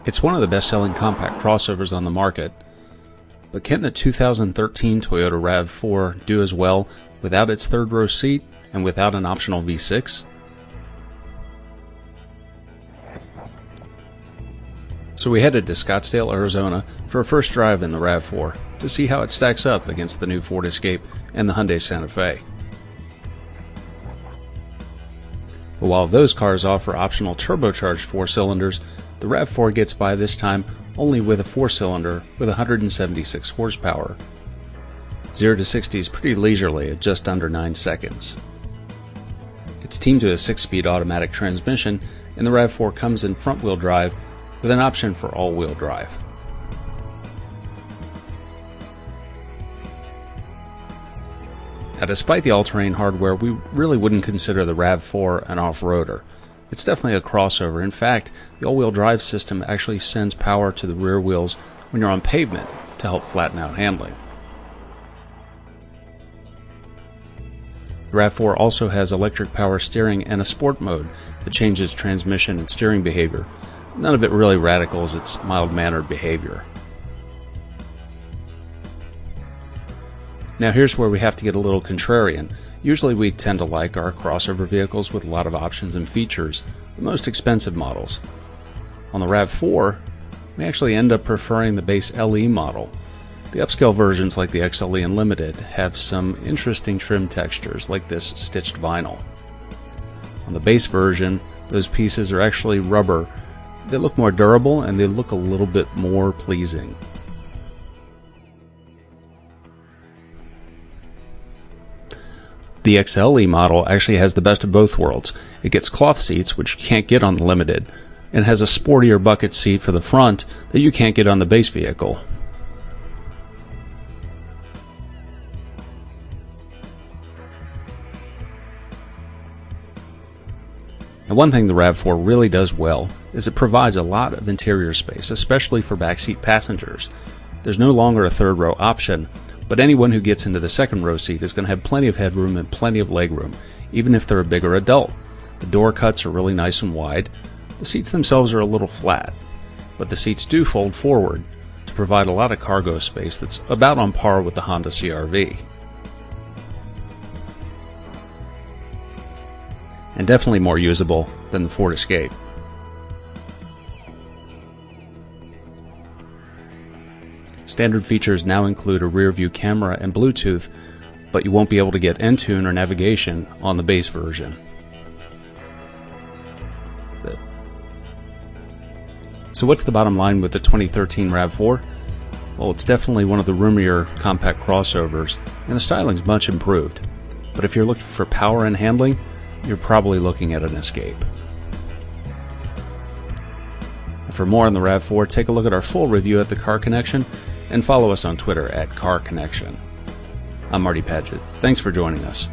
It's one of the best-selling compact crossovers on the market, but can the 2013 Toyota RAV4 do as well without its third-row seat and without an optional V6? So we headed to Scottsdale, Arizona for a first drive in the RAV4 to see how it stacks up against the new Ford Escape and the Hyundai Santa Fe. But while those cars offer optional turbocharged 4 cylinders, the RAV4 gets by this time only with a 4-cylinder with 176 horsepower. 0 to 60 is pretty leisurely at just under 9 seconds. It's teamed to a 6-speed automatic transmission, and the RAV4 comes in front-wheel drive with an option for all-wheel drive. Now, despite the all-terrain hardware, we really wouldn't consider the RAV4 an off-roader. It's definitely a crossover. In fact, the all-wheel drive system actually sends power to the rear wheels when you're on pavement to help flatten out handling. The RAV4 also has electric power steering and a sport mode that changes transmission and steering behavior. None of it really radical as it's mild-mannered behavior. Now here's where we have to get a little contrarian. Usually we tend to like our crossover vehicles with a lot of options and features, the most expensive models. On the RAV4, we actually end up preferring the base LE model. The upscale versions like the XLE and Limited have some interesting trim textures like this stitched vinyl. On the base version, those pieces are actually rubber. They look more durable and they look a little bit more pleasing. The XLE model actually has the best of both worlds. It gets cloth seats, which you can't get on the Limited, and has a sportier bucket seat for the front that you can't get on the base vehicle. And one thing the RAV4 really does well is it provides a lot of interior space, especially for backseat passengers. There's no longer a third row option, but anyone who gets into the second row seat is going to have plenty of headroom and plenty of legroom, even if they're a bigger adult. The door cuts are really nice and wide. The seats themselves are a little flat, but the seats do fold forward to provide a lot of cargo space that's about on par with the Honda CR-V. And definitely more usable than the Ford Escape. Standard features now include a rear view camera and Bluetooth, but you won't be able to get Entune or navigation on the base version. So what's the bottom line with the 2013 RAV4? Well, it's definitely one of the roomier compact crossovers, and the styling's much improved. But if you're looking for power and handling, you're probably looking at an Escape. And for more on the RAV4, take a look at our full review at the Car Connection, and follow us on Twitter at Car Connection. I'm Marty Padgett. Thanks for joining us.